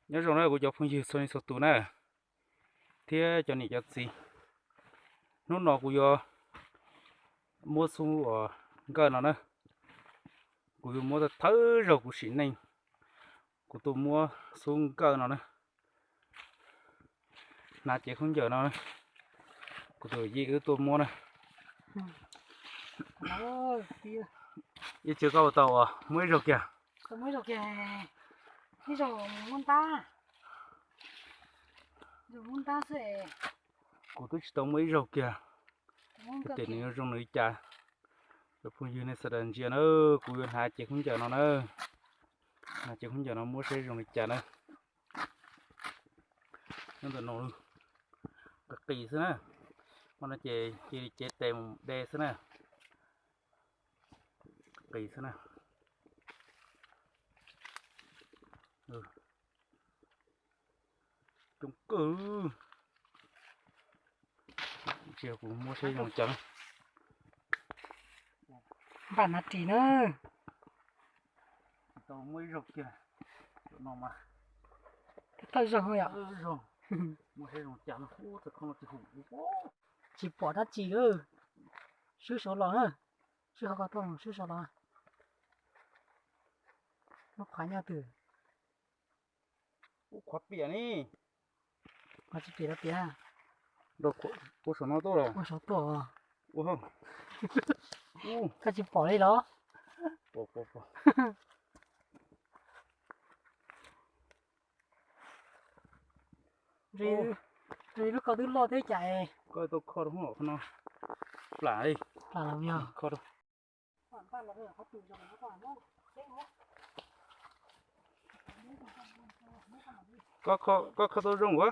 nhớ rồi này của cháu phong dư xoay sọt tủ này thế cho nị cho gì nó nọ của yo mua su ở gần nó nữa của yo mua thớ rồi của xịn này của tôi mua xuống gần nó nữa nãy chị không giờ nó nữa của tôi gì cứ tôi mua này giờ chưa có tàu à mới rồi kìa mới rồi kìa đi rồi muốn ta sẽ của tôi tàu mới rồi kìa cái tiền này trong nơi cha rồi phong dư này sẽ đền chia nữa của yo hai chị không giờ nó nữa hai chị không giờ nó mua xe trong nơi cha nữa nó tận nó cực kỳ thế nè mà nó chè tem đe thế nè kỳ thế nè chung cư chiều cũng mua xe trong chợ bản là chỉ nữa tao mới rục kìa chỗ nào mà thôi rồi ạ rồi mua xe trong chợ ô thật không là chỉ hủ chỉ bỏ ra chỉ nữa sư số lò nữa sư họ có tuần sư số lò nó khoái nhau từ khoát bìa đi mà chỉ bìa là bìa đâu có số nó tốt rồi có số tổ ô không ta chỉ bỏ đây đó bỏ rồi lúc có thứ lo thế chạy coi tôi kho đúng không nó lại là làm nhiều kho đâu có kho tôi rung quá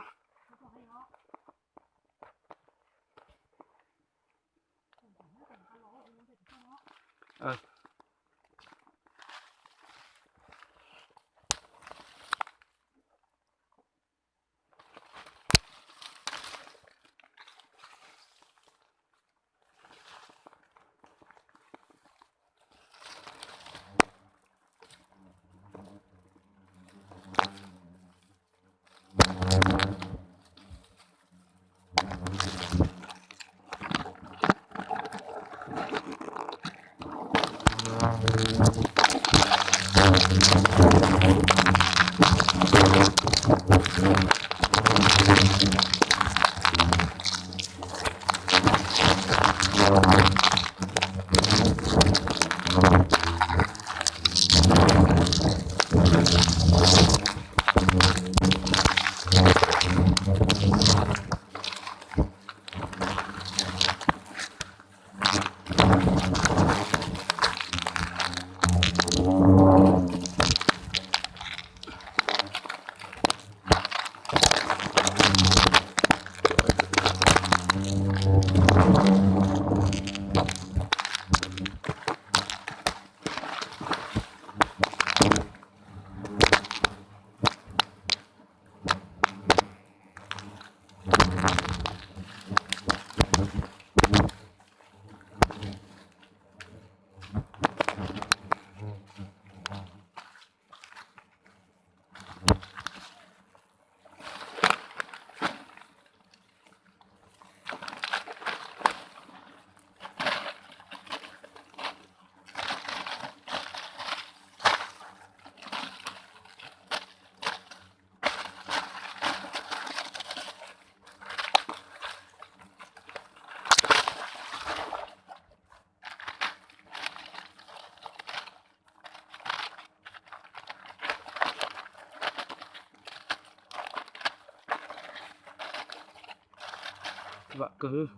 vợ cứ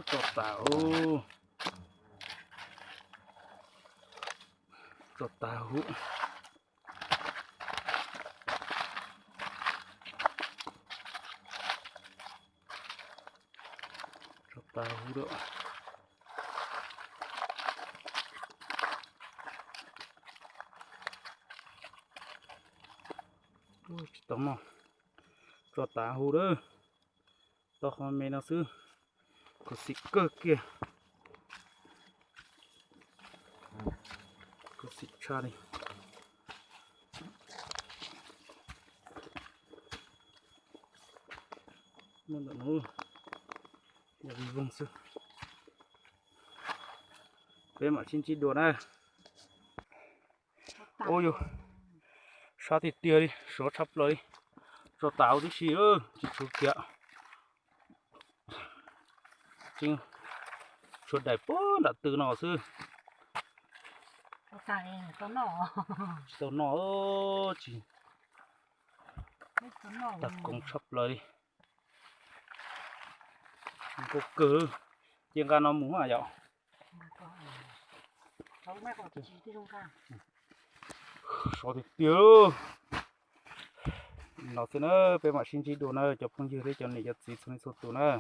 chọt tảo chọt tảo đó tóm không cho tá hồ đó to không mấy nào xứ có xịt cơ kia có xịt cha đi Muốn được nữa. Giờ bị vùng sư. Bé mà xin chỉ đồ này. Ôi dồi. Sao thì tia đi, số sắp lấy. Cho táo đi xí ơ, chỉ số kia. Chính số đại bố đã từ nó sư. Tại tao nọ. Tao nó ơ chỉ Tao nọ. đặt công sắp lấy. Có cử. Chiên ca nó muốn à dạo. Cháu mẹ có chỉ cái trong ca. Sao thì tiêu. Nó sẽ nó về mặt sinh trí đồ nó cho phong dư đấy cho này cho gì xuống số tụ nó.